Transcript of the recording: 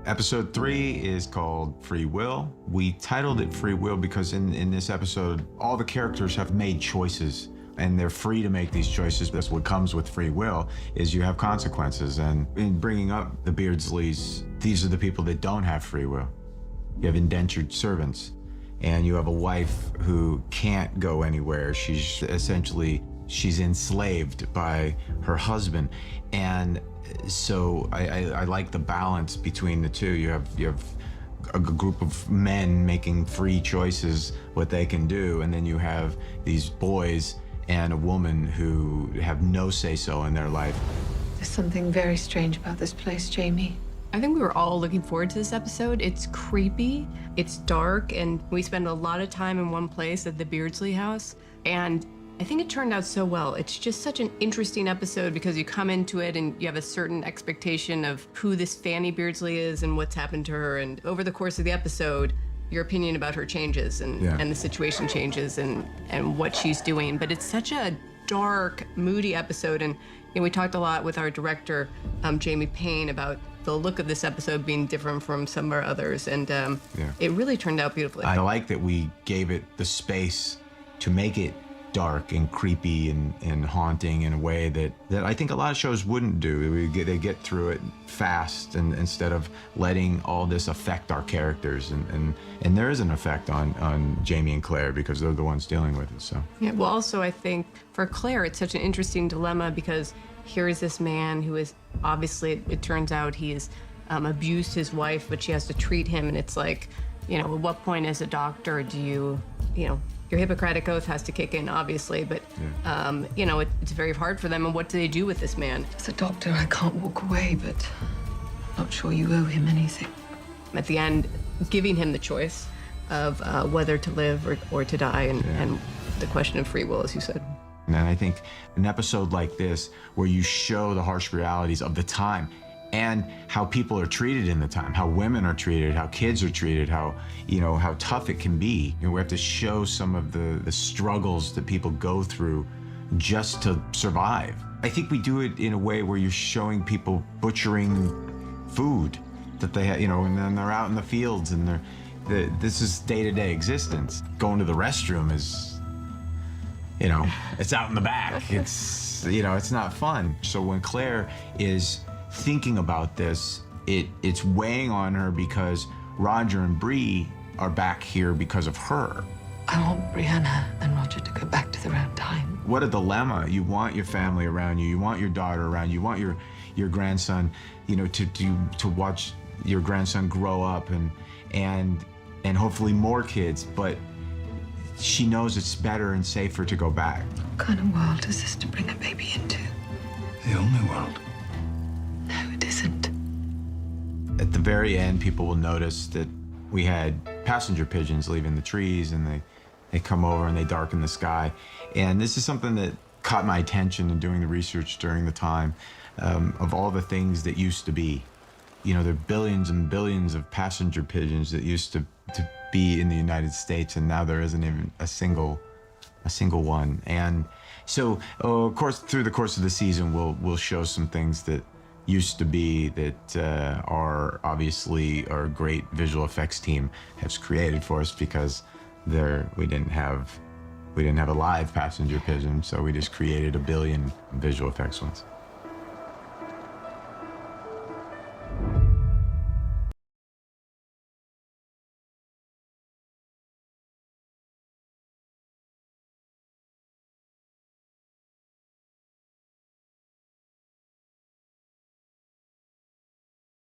Episode 3 is called Free Will. We titled it Free Will because in this episode, all the characters have made choices and they're free to make these choices. That's what comes with free will, is you have consequences. And in bringing up the Beardsleys, these are the people that don't have free will. You have indentured servants, and you have a wife who can't go anywhere. She's enslaved by her husband. And so I like the balance between the two. You have a group of men making free choices, what they can do, and then you have these boys and a woman who have no say-so in their life. There's something very strange about this place, Jamie. I think we were all looking forward to this episode. It's creepy, it's dark, and we spend a lot of time in one place at the Beardsley house, and I think it turned out so well. It's just such an interesting episode because you come into it and you have a certain expectation of who this Fanny Beardsley is and what's happened to her, and over the course of the episode, your opinion about her changes and the situation changes and what she's doing. But it's such a dark, moody episode, and we talked a lot with our director, Jamie Payne, about the look of this episode being different from some of our others, and it really turned out beautifully. I like that we gave it the space to make it dark and creepy and haunting in a way that I think a lot of shows wouldn't do. They get through it fast, and instead of letting all this affect our characters, and there is an effect on Jamie and Claire because they're the ones dealing with it. So yeah, well, also I think for Claire it's such an interesting dilemma because here is this man who is obviously, it turns out he has abused his wife, but she has to treat him, and it's like, at what point as a doctor do you your Hippocratic oath has to kick in, obviously, but, it's very hard for them. And what do they do with this man? As a doctor, I can't walk away, but I'm not sure you owe him anything. At the end, giving him the choice of whether to live or to die, and the question of free will, as you said. And I think an episode like this, where you show the harsh realities of the time, and how people are treated in the time, how women are treated, how kids are treated, how tough it can be. We have to show some of the struggles that people go through just to survive. I think we do it in a way where you're showing people butchering food that they have, and then they're out in the fields, and this is day-to-day existence. Going to the restroom is, it's out in the back. It's, it's not fun. So when Claire is thinking about this, it's weighing on her because Roger and Bree are back here because of her. I want Brianna and Roger to go back to their own time. What a dilemma. You want your family around you, you want your daughter around you, you want your grandson, to watch your grandson grow up and hopefully more kids, but she knows it's better and safer to go back. What kind of world is this to bring a baby into? The only world. No, it isn't. At the very end, people will notice that we had passenger pigeons leaving the trees, and they come over and they darken the sky. And this is something that caught my attention in doing the research during the time, of all the things that used to be. There are billions and billions of passenger pigeons that used to be in the United States, and now there isn't even a single one. And so, of course, through the course of the season, we'll show some things that used to be that are obviously our great visual effects team has created for us, because we didn't have a live passenger pigeon, so we just created a billion visual effects ones.